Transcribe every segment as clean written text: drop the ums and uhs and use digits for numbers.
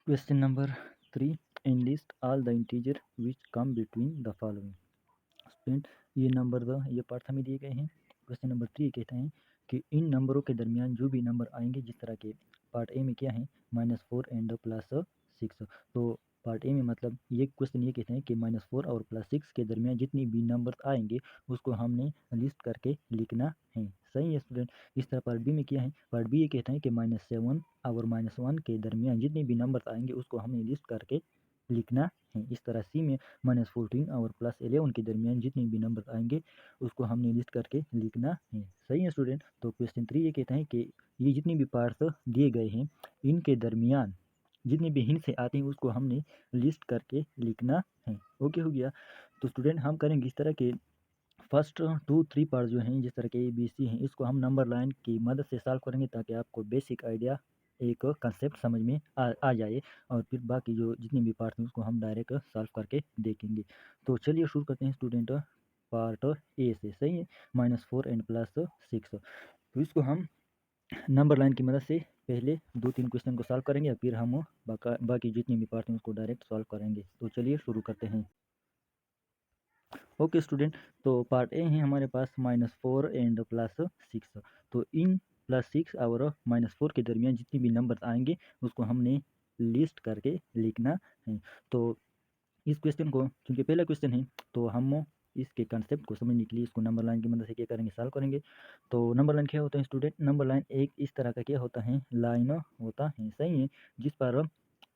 Question number 3. Enlist all the integer which come between the following. Student ये number ये part हमें दिए गए हैं। क्वेश्चन नंबर 3 कहता है कि इन नंबरों के दरमियान जो भी नंबर आएंगे, जिस तरह के पार्ट ए में क्या है -4 एंड +6। तो पार्ट ए में मतलब ये क्वेश्चन ये कहते हैं कि -4 और +6 के दरमियान जितनी भी नंबर आएंगे उसको हमने लिस्ट करके लिखना है। सही है स्टूडेंट। इस तरह पार्ट बी में क्या है, पार्ट बी ये कहता है कि -7 और -1 के दरमियान जितनी भी नंबर आएंगे उसको हमने लिस्ट करके लिखना है। इस तरह सी में -14 और +11 के दरमियान जितने भी नंबर आएंगे उसको हमने लिस्ट करके लिखना है। सही है स्टूडेंट। तो क्वेश्चन 3 ये कहता है कि ये जितनी भी पार्ट्स दिए गए हैं इनके दरमियान जितने भी हिंट से आते हैं उसको हमने लिस्ट करके लिखना है। ओके हो गया। तो स्टूडेंट हम करेंगे इस तरह के फर्स्ट 2-3 पार्ट जो हैं, जिस तरह के ABC हैं, इसको हम नंबर लाइन की मदद से सॉल्व करेंगे ताकि आपको बेसिक आइडिया एक कंसेप्ट समझ में आ जाए। और फिर बाकी जो जितने भी पार्ट हैं उसको हम डायरेक्ट सॉल्व करके देखेंगे। तो चलिए शुरू करते हैं स्टूडेंट पार्ट ए से। सही है, -4 एंड +6। तो इसको हम नंबर लाइन की मदद से पहले 2-3 क्वेश्चन को सॉल्व करेंगे और फिर हम बाकी जितने भी पार्ट हैं उसको डायरेक्ट सॉल्व करेंगे। तो चलिए शुरू करते हैं। ओके स्टूडेंट, तो पार्ट ए है हमारे पास -4 एंड +6। तो इन +6 और -4 के दरमियान जितनी भी नंबर आएंगे उसको हमने लिस्ट करके लिखना है। तो इस क्वेश्चन को क्योंकि पहला क्वेश्चन है तो हम इसके कंसेप्ट को समझने के लिए इसको नंबर लाइन की मदद से क्या करेंगे, सॉल्व करेंगे। तो नंबर लाइन क्या होता है स्टूडेंट, नंबर लाइन एक इस तरह का क्या होता है, लाइन होता है। सही है, जिस पर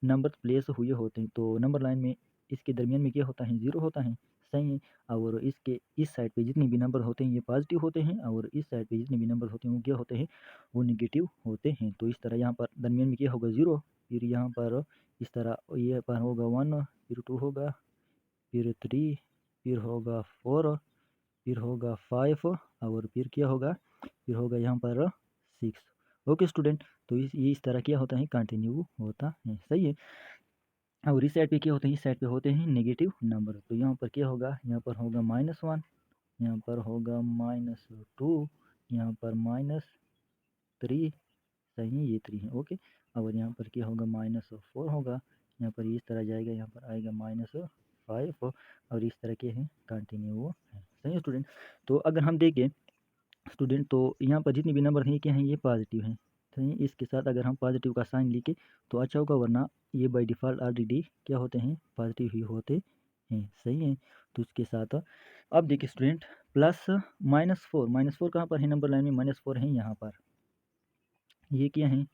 नंबर प्लेस हुए होते हैं। तो नंबर लाइन में इसके दरमियान में क्या होता है, 0 होता है। सही है, और इसके इस साइड पे जितने भी नंबर होते हैं ये पॉजिटिव होते हैं और इस साइड पे जितने भी नंबर होते हैं वो क्या होते हैं, वो निगेटिव होते हैं। तो इस तरह यहाँ पर दरमियान में क्या होगा, 0। फिर यहाँ पर इस तरह ये पर होगा 1, फिर 2 होगा, फिर 3, फिर होगा 4, फिर होगा 5 और फिर क्या होगा, फिर होगा यहाँ पर 6। Okay student. तो ये इस तरह क्या होता है, कंटिन्यू होता है। सही है, और इस साइड पे क्या होते हैं, इस साइड पे होते हैं नेगेटिव नंबर। तो यहाँ पर क्या होगा, यहाँ पर होगा -1, यहाँ पर होगा -2, यहाँ पर -3। सही है, ये 3 है। ओके, और यहाँ पर क्या होगा, -4 होगा, यहाँ पर इस तरह जाएगा, यहाँ पर आएगा -5 और इस तरह के हैं, कंटिन्यू है। सही है स्टूडेंट। तो अगर हम देखें स्टूडेंट तो यहाँ पर जितने भी नंबर हैं क्या हैं, ये पॉजिटिव हैं। सही है, इसके साथ अगर हम पॉजिटिव का साइन लिखे तो अच्छा होगा, वरना ये बाय डिफ़ॉल्ट ऑलरेडी क्या होते हैं, पॉजिटिव ही होते हैं। सही है, तो इसके साथ अब देखिए स्टूडेंट प्लस -4 कहाँ पर है, नंबर लाइन में -4 है यहाँ पर। ये क्या है,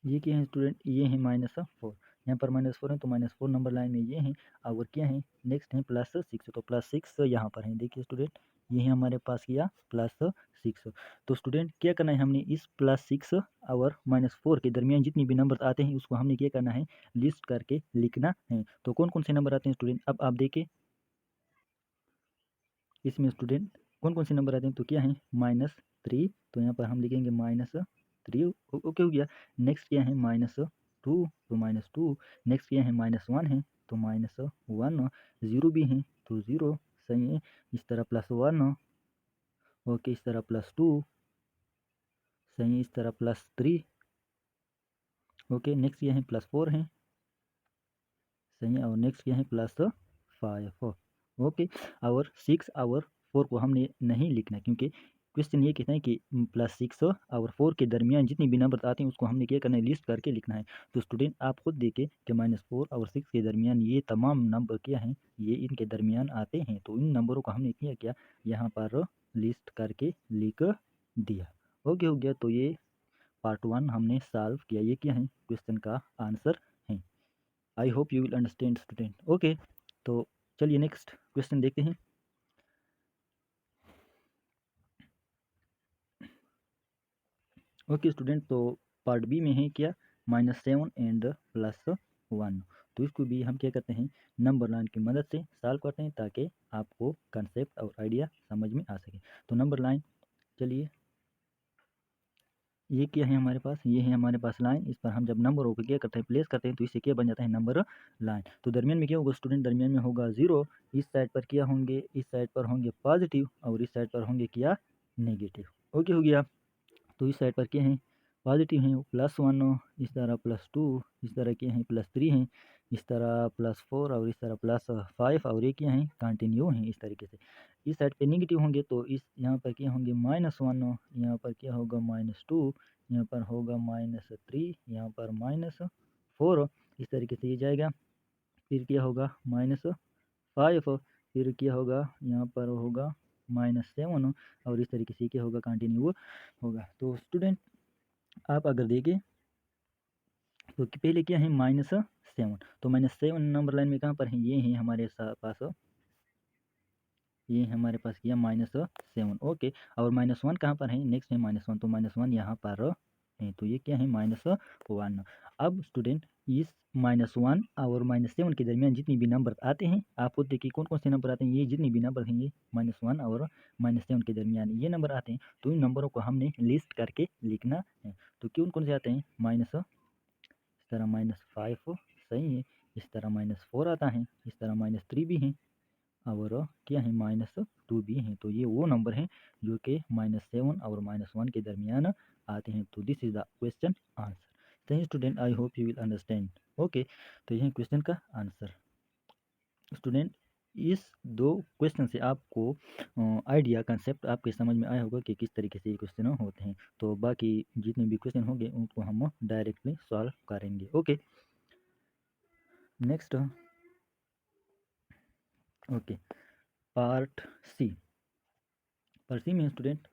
ये क्या है स्टूडेंट, ये है -4। यहाँ पर -4 है तो -4 नंबर लाइन में ये है। और क्या है, नेक्स्ट है +6। तो +6 यहाँ पर है। देखिए स्टूडेंट, ये है हमारे पास किया +6। तो स्टूडेंट क्या करना है, हमने इस +6 और -4 के दरमियान जितनी भी नंबर आते हैं उसको हमने क्या करना है, लिस्ट करके लिखना है। तो कौन कौन से नंबर आते हैं स्टूडेंट, अब आप देखिए इसमें स्टूडेंट कौन कौन से नंबर आते हैं। तो क्या है, -3, तो यहाँ पर हम लिखेंगे -3। ओके हो गया। नेक्स्ट क्या है, -2, तो -2। नेक्स्ट क्या है, -1 है तो -1। 0 भी है तो 0। सही है, इस तरह +1। ओके, इस तरह +2। सही है, इस तरह +3। ओके, नेक्स्ट क्या है, +4 है। सही है, और नेक्स्ट क्या है, +5। ओके, और 6 और 4 को हमने नहीं लिखना क्योंकि क्वेश्चन ये कहता है कि +6 और 4 के दरमियान जितने भी नंबर आते हैं उसको हमने क्या करना है, लिस्ट करके लिखना है। तो स्टूडेंट आप खुद देखें कि -4 और 6 के दरमियान ये तमाम नंबर क्या हैं, ये इनके दरमियान आते हैं। तो इन नंबरों को हमने किया यहाँ पर लिस्ट करके लिख दिया। ओके हो गया। तो ये पार्ट 1 हमने सॉल्व किया। ये क्या है, क्वेश्चन का आंसर है। आई hope you will understand student. Okay, तो चलिए नेक्स्ट क्वेश्चन देखते हैं। ओके स्टूडेंट, तो पार्ट बी में है क्या, -7 एंड +1। तो इसको भी हम क्या करते हैं, नंबर लाइन की मदद से सॉल्व करते हैं ताकि आपको कंसेप्ट और आइडिया समझ में आ सके। तो नंबर लाइन, चलिए ये क्या है हमारे पास, ये है हमारे पास लाइन। इस पर हम जब नंबरों को क्या करते हैं, प्लेस करते हैं तो इससे क्या बन जाता है, नंबर लाइन। तो दरमियान में क्या होगा स्टूडेंट, दरमियान में होगा 0। इस साइड पर क्या होंगे, इस साइड पर होंगे पॉजिटिव और इस साइड पर होंगे क्या, नेगेटिव। ओके हो गया। तो इस साइड पर क्या है, पॉजिटिव हैं +1, इस तरह +2, इस तरह के हैं +3 हैं, इस तरह +4 और इस तरह +5 और ये क्या हैं कंटिन्यू हैं इस तरीके से। इस साइड पे नेगेटिव होंगे तो इस यहाँ पर क्या होंगे -1, यहाँ पर क्या होगा -2, यहाँ पर होगा -3, यहाँ पर -4, इस तरीके से ये जाएगा। फिर क्या होगा -5, फिर क्या होगा यहाँ पर होगा -7 और इस तरीके से क्या होगा कंटिन्यू होगा। तो स्टूडेंट आप अगर देखें तो पहले क्या है -7, तो -7 नंबर लाइन में कहाँ पर है, ये है हमारे पास, ये हमारे पास किया -7, ओके। और -1 कहाँ पर है, नेक्स्ट है -1, तो -1 यहाँ पर है, तो ये क्या है -1। अब स्टूडेंट इस -1 और -7 के दरमियान जितनी भी नंबर आते हैं, आपको देखिए कौन कौन से नंबर आते हैं, ये जितनी भी नंबर हैं ये -1 और -7 के दरमियान ये नंबर आते हैं। तो इन नंबरों को हमने लिस्ट करके लिखना है। तो कौन कौन से आते हैं, इस तरह -5 सही है, इस तरह -4 आता है, इस तरह -3 भी है और क्या है -2 भी हैं। तो ये वो नंबर हैं जो कि -7 और -1 के दरमियान आते हैं। तो this is the question answer. सही student, I hope you will understand. Okay, तो यह क्वेश्चन का आंसर। स्टूडेंट इस दो क्वेश्चन से आपको आइडिया कंसेप्ट आपके समझ में आया होगा कि किस तरीके से ये क्वेश्चन होते हैं। तो बाकी जितने भी क्वेश्चन होंगे उनको हम डायरेक्टली सॉल्व करेंगे। Okay, next, okay, part C. Part C में स्टूडेंट,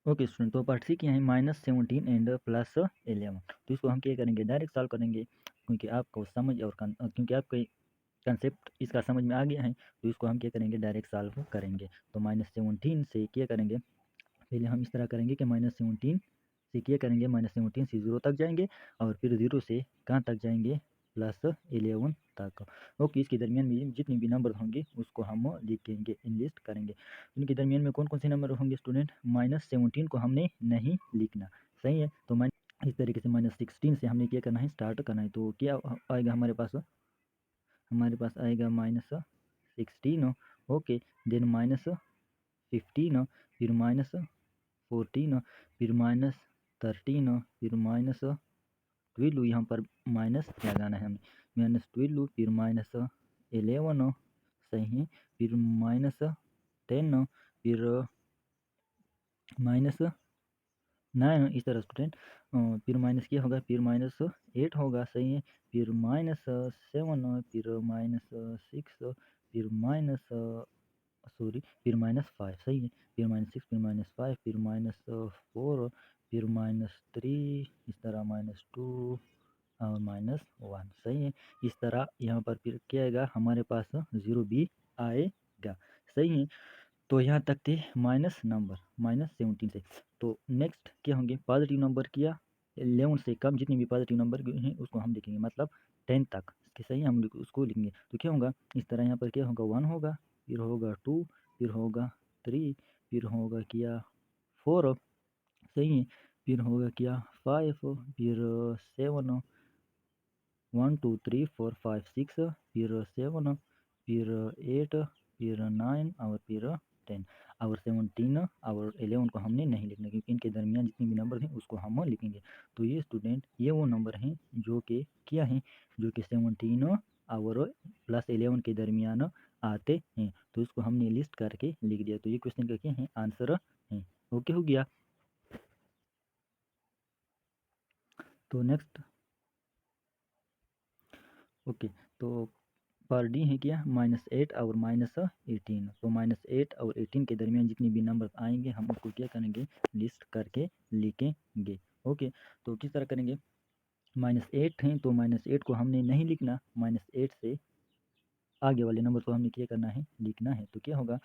ओके स्टूडेंट, तो पार्ट सी क्या है, -17 एंड +11। तो इसको हम क्या करेंगे, डायरेक्ट सॉल्व करेंगे, क्योंकि आपको समझ और क्योंकि आपको कंसेप्ट इसका समझ में आ गया है, तो इसको हम क्या करेंगे, डायरेक्ट सॉल्व करेंगे। तो -17 से क्या करेंगे, पहले हम इस तरह करेंगे कि -17 से क्या करेंगे, -17 से 0 तक जाएंगे और फिर 0 से कहाँ तक जाएंगे, +11 तक। ओके, इसके दरमियान में जितने भी नंबर होंगे उसको हम लिखेंगे, इनलिस्ट करेंगे। इनके दरमियान में कौन कौन से नंबर होंगे स्टूडेंट, -17 को हमने नहीं लिखना, सही है। तो इस तरीके से -16 से हमने क्या करना है, स्टार्ट करना है। तो क्या आएगा हमारे पास, आएगा -16, ओके, देन -15, फिर -14, फिर -13, फिर -12, यहाँ पर माइनस लगाना है हमें, -12, फिर -11, सही है, फिर -10, फिर -9, इस तरह स्टूडेंट। फिर माइनस क्या होगा, फिर -8 होगा, सही है, फिर -7, फिर -6, फिर सॉरी, फिर -5, सही है, फिर -6, फिर -5, फिर -4, फिर -3, इस तरह -2 और -1, सही है। इस तरह यहाँ पर फिर क्या आएगा, हमारे पास 0 भी आएगा, सही है। तो यहाँ तक थे माइनस नंबर -17 से। तो नेक्स्ट क्या होंगे, पॉजिटिव नंबर किया 11 से कम जितने भी पॉजिटिव नंबर हैं उसको हम लिखेंगे, मतलब 10 तक कि सही, हम उसको लिखेंगे। तो क्या होगा, इस तरह यहाँ पर क्या होगा, 1 होगा, फिर होगा 2, फिर होगा 3, फिर होगा क्या 4, सही है, फिर होगा क्या 5, फिर 7, 1 2 3 4 5 6, फिर 7, फिर 8, फिर 9 और फिर 10 और 17 और 11 को हमने नहीं लिखना, क्योंकि इनके दरमियान जितने भी नंबर हैं उसको हम लिखेंगे। तो ये स्टूडेंट ये वो नंबर हैं जो कि क्या हैं, जो कि 17 और +11 के दरमियान आते हैं। तो इसको हमने लिस्ट करके लिख दिया। तो ये क्वेश्चन का क्या है, आंसर है। ओके हो गया। तो नेक्स्ट, ओके, तो पर डी है क्या, -8 और -18। तो -8 और 18 के दरमियान जितनी भी नंबर आएंगे हम उसको क्या करेंगे, लिस्ट करके लिखेंगे। ओके, तो किस तरह करेंगे, -8 हैं तो -8 को हमने नहीं लिखना, -8 से आगे वाले नंबर को हमने क्या करना है, लिखना है। तो क्या होगा,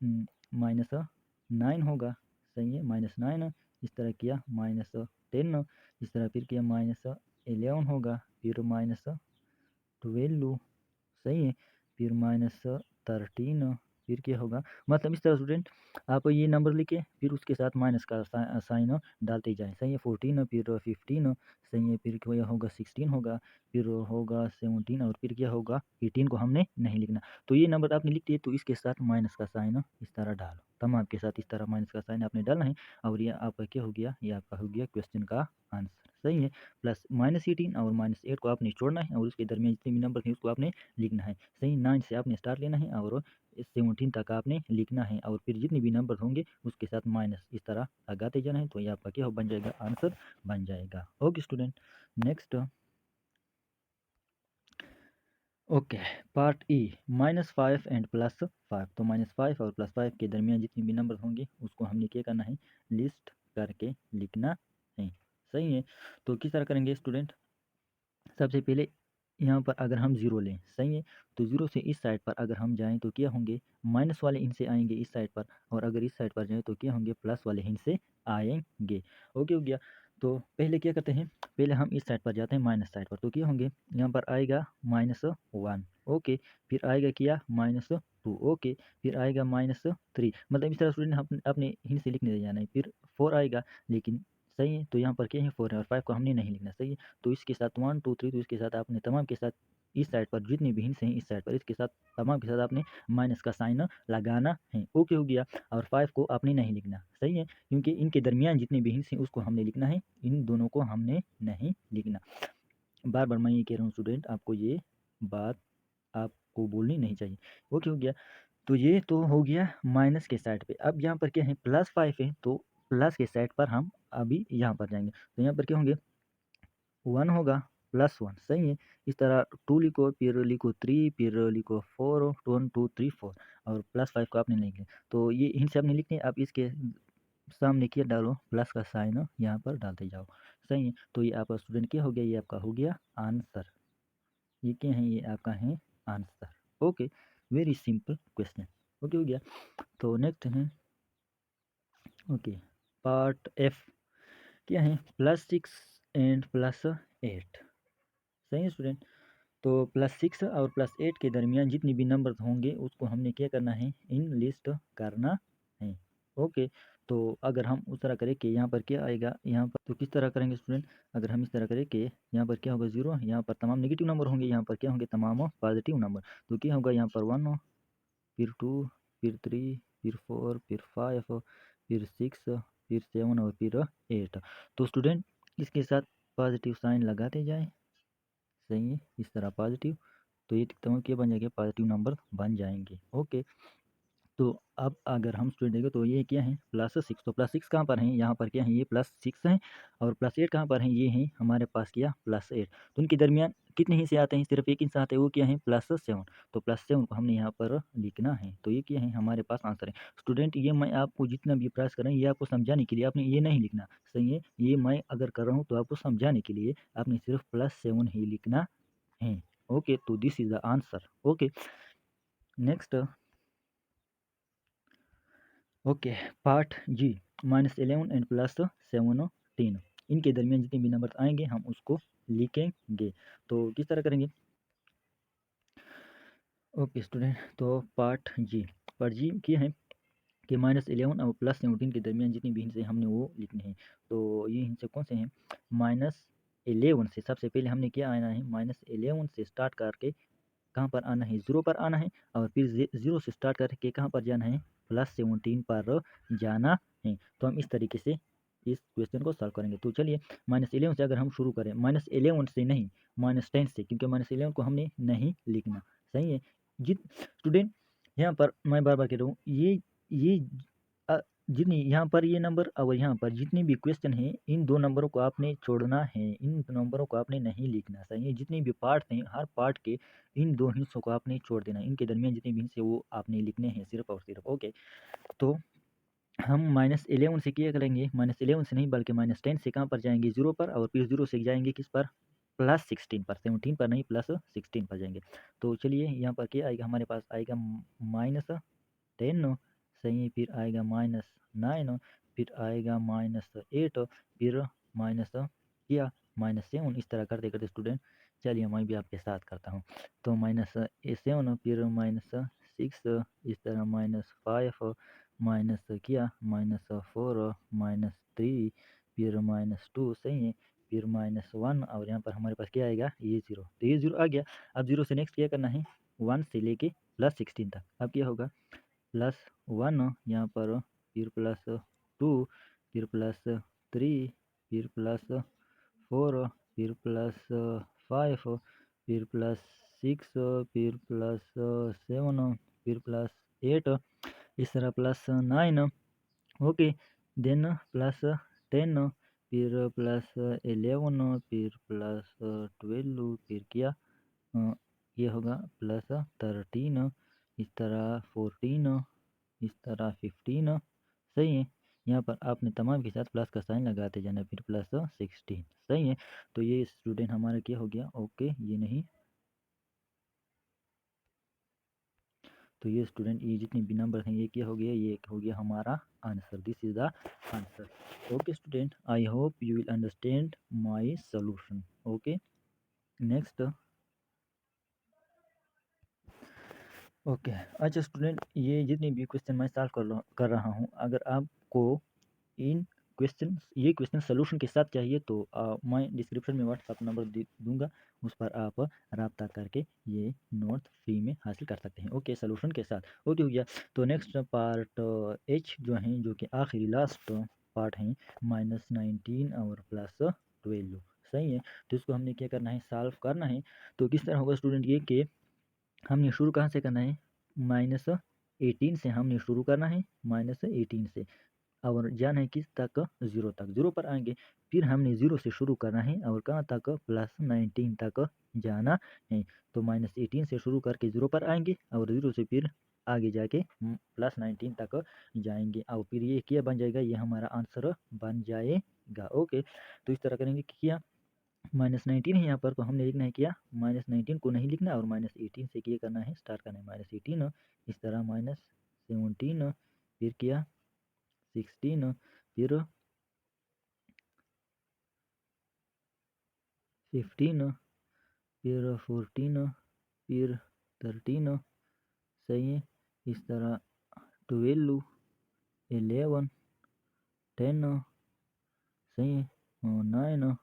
-9 होगा, सही है, -9, इस तरह किया -10, इस तरह फिर किया -11 होगा, फिर -12, सही है, फिर -13, फिर क्या होगा, मतलब इस तरह स्टूडेंट आप ये नंबर लिखे फिर उसके साथ माइनस का साइन डालते जाएं। सही है, 14 फिर 15 सही है, फिर क्या होगा 16 होगा, फिर होगा 17 और फिर क्या होगा 18 को हमने नहीं लिखना। तो ये नंबर आपने लिख दिए तो इसके साथ माइनस का साइन इस तरह डालो, तमाम के साथ इस तरह माइनस का साइन आपने डालना है। और ये आपका क्या हो गया, ये आपका हो गया क्वेश्चन का आंसर। सही है, प्लस -18 और -8 को आपने छोड़ना है और उसके दरमियान जितने भी नंबर हैं उसको आपने लिखना है। सही, 9 से आपने स्टार्ट लेना है और 17 तक आपने लिखना है और फिर जितने भी नंबर होंगे उसके साथ माइनस इस तरह लगाते जाना है। तो ये आपका क्या हो बन जाएगा, आंसर बन जाएगा। Okay student, next okay part E -5 and +5। तो -5 और +5 के दरमियान जितने भी नंबर होंगे उसको हमने क्या करना है, लिस्ट करके लिखना है। सही है, तो किस तरह करेंगे स्टूडेंट, सबसे पहले यहाँ पर अगर हम ज़ीरो लें, सही है, तो ज़ीरो से इस साइड पर अगर हम जाएं तो क्या होंगे, माइनस वाले इनसे आएंगे इस साइड पर, और अगर इस साइड पर जाएं तो क्या होंगे, प्लस वाले इनसे आएंगे। ओके हो गया। तो पहले क्या करते हैं, पहले हम इस साइड पर जाते हैं माइनस साइड पर, तो क्या होंगे, यहाँ पर आएगा -1 ओके, फिर आएगा क्या -2 ओके, फिर आएगा -3, मतलब इस तरह स्टूडेंट हम अपने हिंद से लिखने जाना है। फिर 4 आएगा, लेकिन सही है, तो यहाँ पर क्या है 4 है और 5 को हमने नहीं लिखना। सही है, तो इसके साथ 1 2 3, तो इसके साथ आपने तमाम के साथ इस साइड पर जितने भी हिंट्स हैं इस साइड पर इसके साथ तमाम के साथ आपने माइनस का साइन लगाना है। ओके हो गया, और 5 को आपने नहीं लिखना। सही है, क्योंकि इनके दरमियान जितने भी हिंट्स हैं उसको हमने लिखना है, इन दोनों को हमने नहीं लिखना। बार बार मैं ये कह रहा हूँ स्टूडेंट, आपको ये बात आपको बोलनी नहीं चाहिए। ओके हो गया, तो ये तो हो गया माइनस के साइड पे। अब यहाँ पर क्या है, +5 है, तो प्लस के साइड पर हम अभी यहाँ पर जाएंगे, तो यहाँ पर क्या होंगे 1 होगा, +1 सही है। इस तरह 2 लिखो, फिर लिखो 3, फिर लिखो 4, 1 2 3 4, और +5 को आपने नहीं लिखा। तो ये हिंट्स आपने लिखने, अब इसके सामने क्या डालो, प्लस का साइन यहाँ पर डालते जाओ। सही है, तो ये आपका स्टूडेंट क्या हो गया, ये आपका हो गया आंसर। ये क्या है, ये आपका है answer. Okay, very simple question. Okay हो गया, तो नेक्स्ट है ओके पार्ट एफ, क्या है, +6 एंड +8। सही है स्टूडेंट, तो +6 और +8 के दरमियान जितनी भी नंबर होंगे उसको हमने क्या करना है, इन लिस्ट करना है। ओके, तो अगर हम उस तरह करें कि यहाँ पर क्या आएगा, यहाँ पर तो किस तरह करेंगे स्टूडेंट, अगर हम इस तरह करें कि यहाँ पर क्या होगा 0, यहाँ पर तमाम नेगेटिव नंबर होंगे, यहाँ पर क्या होंगे तमाम पॉजिटिव नंबर। तो क्या होगा, यहाँ पर 1 फिर 2 फिर 3 फिर 4 फिर 5 फिर 6 फिर 7 और फिर 8। तो स्टूडेंट इसके साथ पॉजिटिव साइन लगाते जाएं। सही है, इस तरह पॉजिटिव, तो ये तमाम क्या बन जाएंगे, पॉजिटिव नंबर बन जाएंगे। ओके, तो अब अगर हम स्टूडेंट देखें तो ये क्या है, +6, तो +6 कहाँ पर है, यहाँ पर क्या है, ये +6 है, और +8 कहाँ पर है, ये है हमारे पास क्या +8। तो इनके दरमियान कितने हिस्से आते हैं, सिर्फ एक हिस्सा आता है, वो क्या है +7। तो +7 को हमने यहाँ पर लिखना है। तो ये क्या है, हमारे पास आंसर है। स्टूडेंट ये मैं आपको जितना भी प्रयास कर रहा हूँ ये आपको समझाने के लिए, आपने ये नहीं लिखना। सही है, ये मैं अगर कर रहा हूँ तो आपको समझाने के लिए, आपने सिर्फ +7 ही लिखना है। ओके, तो this is the answer. Okay, next okay part G, -11 and +17, इनके दरमियान जितने भी नंबर आएंगे हम उसको लिखेंगे। तो किस तरह करेंगे, ओके स्टूडेंट, तो पार्ट जी क्या है कि -11 और +17 के दरमियान जितनी भी हिंट्स हैं हमने वो लिखने हैं। तो ये हिंट्स कौन से हैं, -11 से सबसे पहले हमने क्या आना है, -11 से स्टार्ट करके कहाँ पर आना है, 0 पर आना है, और फिर 0 से स्टार्ट करके कहाँ पर जाना है, +17 पर जाना है। तो हम इस तरीके से इस क्वेश्चन को सॉल्व करेंगे। तो चलिए -11 से अगर हम शुरू करें, -11 से नहीं, -10 से, क्योंकि -11 को हमने नहीं लिखना। सही है, जित स्टूडेंट यहाँ पर मैं बार बार कह रहा हूँ, ये अ, जितनी यहाँ पर ये नंबर और यहाँ पर जितने भी क्वेश्चन हैं इन दो नंबरों को आपने छोड़ना है, इन नंबरों को आपने नहीं लिखना। सही है, जितने भी पार्ट हैं हर पार्ट के इन दो हिस्सों को आपने छोड़ देना है, इनके दरमियान जितने भी हिस्से वो आपने लिखने हैं सिर्फ और सिर्फ। ओके, तो हम -11 से क्या करेंगे, -11 से नहीं बल्कि -10 से कहाँ पर जाएंगे, 0 पर, और फिर 0 से जाएंगे किस पर, +16 पर, 17 पर नहीं, +16 पर जाएंगे। तो चलिए यहाँ पर क्या आएगा, हमारे पास आएगा -10, सही है, फिर आएगा -9, फिर आएगा -8, फिर माइनस क्या -7। इस तरह करते करते स्टूडेंट चलिए मैं भी आपके साथ करता हूँ। तो -7 फिर -6, इस तरह -5, माइनस किया -4, -3, फिर -2, सही है, फिर -1 और यहाँ पर हमारे पास क्या आएगा, ये 0, तो ये 0 आ गया। अब 0 से नेक्स्ट क्या करना है, 1 से लेके +16 तक। अब क्या होगा, +1 यहाँ पर, फिर +2, फिर +3, फिर +4, फिर +5, फिर +6, फिर +7, फिर +8, इस तरह +9, ओके, देन +10, फिर +11, फिर +12, फिर क्या ये होगा +13, इस तरह 14, इस तरह 15, सही है। यहाँ पर आपने तमाम के साथ प्लस का साइन लगाते जाना, फिर +16, सही है। तो ये स्टूडेंट हमारा क्या हो गया, ओके, ये नहीं, तो ये स्टूडेंट ये जितने भी नंबर हैं ये क्या हो गया, ये हो गया हमारा answer, this is the answer. Okay student, I hope you will understand my solution. Okay, next. Okay, अच्छा स्टूडेंट, ये जितने भी क्वेश्चन मैं सॉल्व कर रहा हूँ, अगर आपको इन ये क्वेश्चन सोल्यूशन के साथ चाहिए तो मैं डिस्क्रिप्शन में व्हाट्सअप नंबर दूंगा, उस पर आप रब्ता करके ये नोट फ्री में हासिल कर सकते हैं। ओके, सोल्यूशन के साथ, ओके हो गया। तो नेक्स्ट पार्ट H जो है, जो कि आखिरी लास्ट पार्ट है, -19 और +12, सही है। तो इसको हमने क्या करना है, सॉल्व करना है। तो किस तरह होगा स्टूडेंट, ये कि हमने शुरू कहाँ से करना है, -18 से हमने शुरू करना है, -18 से, और जाना है किस तक, 0 तक, 0 पर आएंगे। फिर हमने 0 से शुरू करना है और कहाँ तक, +19 तक जाना है। तो -18 से शुरू करके 0 पर आएंगे और 0 से फिर आगे जाके +19 तक जाएंगे, और फिर ये क्या बन जाएगा, ये हमारा आंसर बन जाएगा। ओके, तो इस तरह करेंगे कि क्या, -19 है यहाँ पर, तो हमने लिखना है क्या, -19 को नहीं लिखना और -18 से क्या करना है, स्टार्ट करना है, -18, इस तरह -17, फिर क्या 16, फिर 15, फिर 14, फिर 13, सही है, इस तरह 12, 11, 10, सही है, 9,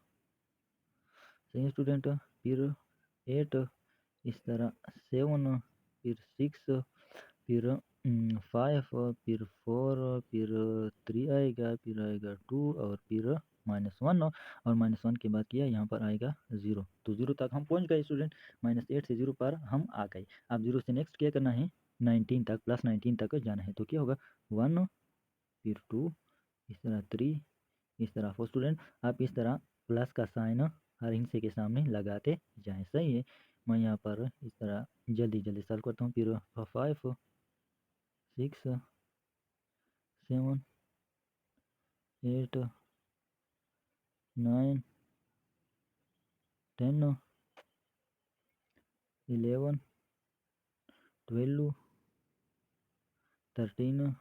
सही है स्टूडेंट, फिर 8, इस तरह 7, फिर 6, फिर 5, फिर 4, फिर 3 आएगा, फिर आएगा 2 और फिर -1, और -1 के बाद किया यहाँ पर आएगा 0, तो 0 तक हम पहुँच गए स्टूडेंट, -8 से 0 पर हम आ गए। अब 0 से नेक्स्ट क्या करना है, 19 तक, +19 तक जाना है, तो क्या होगा 1, फिर 2, इस तरह 3, इस तरह 4, स्टूडेंट आप इस तरह प्लस का साइन हर हिस्से के सामने लगाते जाएं, सही है। मैं यहाँ पर इस तरह जल्दी जल्दी सॉल्व करता हूँ, फिर 5, 6, 7, 8, 9, 10, 11, 12, 13,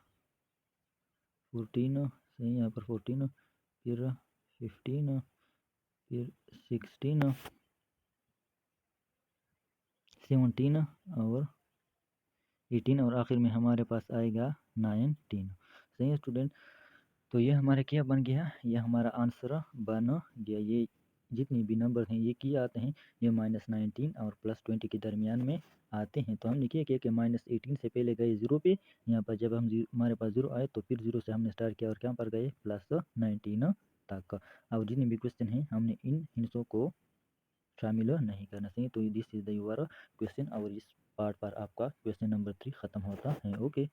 14, सही, यहाँ पर 14, फिर 15, फिर 16, 17 और 18, और आखिर में हमारे पास आएगा 19, सही है स्टूडेंट। तो ये हमारे क्या बन गया, ये हमारा आंसर बन गया। ये जितनी भी नंबर हैं ये किए आते हैं, ये -19 और +20 के दरमियान में आते हैं। तो हमने क्या किया कि -18 से पहले गए 0 पे, यहाँ पर जब हम हमारे पास 0 आए तो फिर 0 से हमने स्टार्ट किया और कहाँ पर गए, +19 तक। और जितने भी क्वेश्चन हैं हमने इन हिस्सों को शामिल नहीं करना चाहिए। तो this is the your question, और इस पार्ट पर आपका क्वेश्चन नंबर 3 खत्म होता है। ओके।